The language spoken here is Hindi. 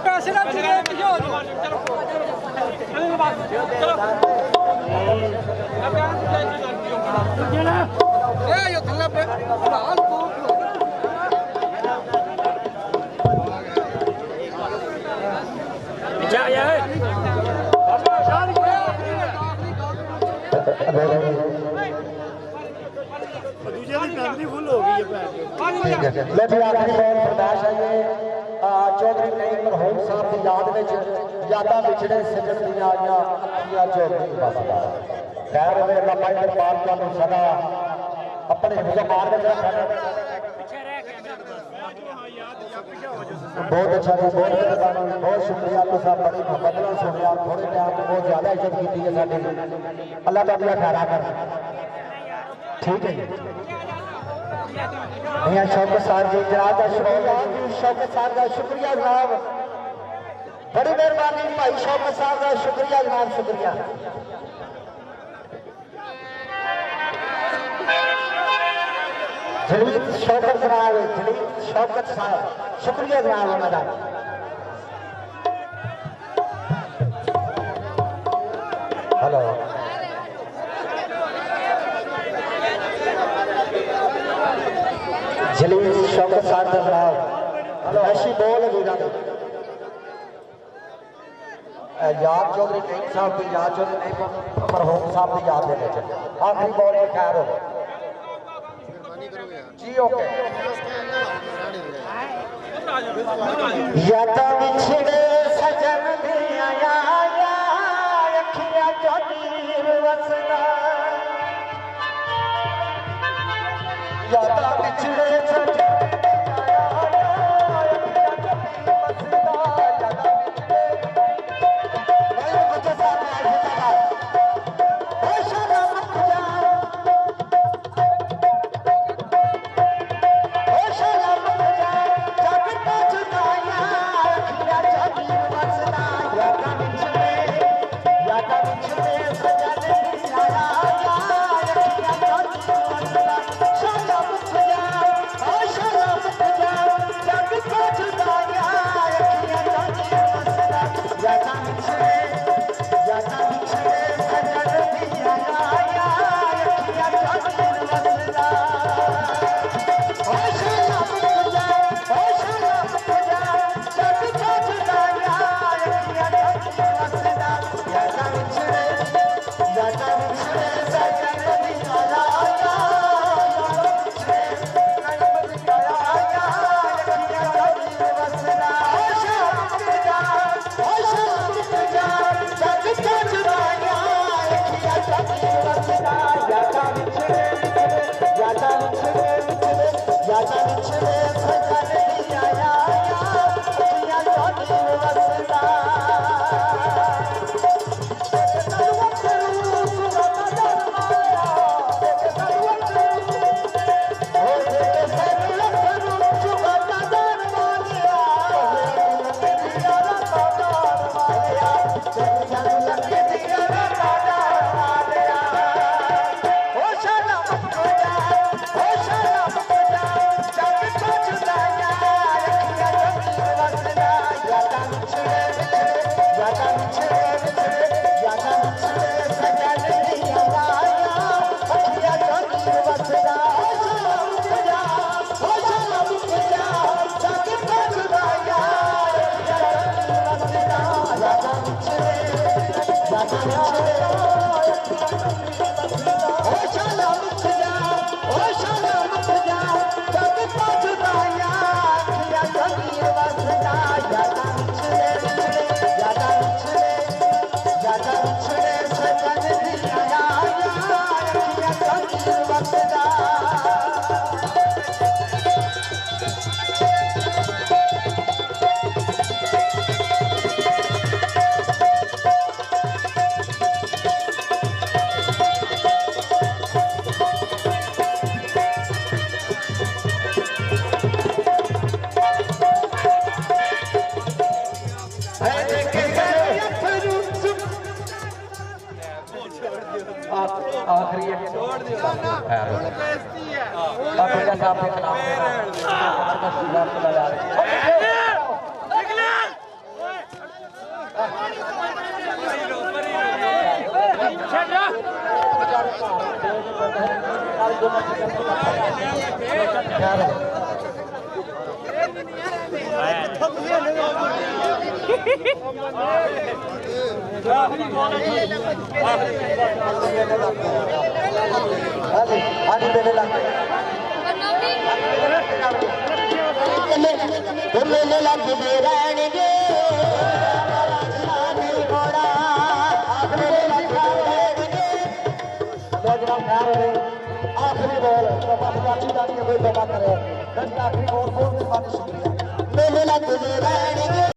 पैसे ना लेकिन आखिरी बॉल बर्दाश्त है ये चौधरी नईम मरहूम साहब की याद में यादा विछड़े सजन दिया आईया चौधरी बस खैर वे लंबाई दरबार का सदा अपने जुबान में बहुत अच्छा जी बहुत शुक्रिया तुसा बड़ी बदला सुनिया थोड़े टाइम तो बहुत ज्यादा इज्जत की है साडी अल्लाह ताला खैरा कर ठीक है मियां शौकत साहब जी जनाब का शुक्रिया शौकत साहब का शुक्रिया जनाब बड़ी मेहरबानी भाई शौकत साहब का शुक्रिया जनाब शुक्रिया जलील शौकत साहब जलील शौकत साहब शुक्रिया जनाब हमारा हेलो जलील शौकत साहब जनाब ऐसी बोल याद चौधरी नईम साहब की याद चौधरी नईम मरहूम साहब की याद देने चाहिए आखिरी बॉल में खैर हो जी ओके यादा विछड़े सजन दिया अखियां चौधरी वसना यादा विछड़े सजन बाबा साहब के खिलाफ मेले लगते रहणगे आखिरी बॉल कोई दबा करे आखिरी बॉल बहुत शुक्रिया मेले लगते रहणगे।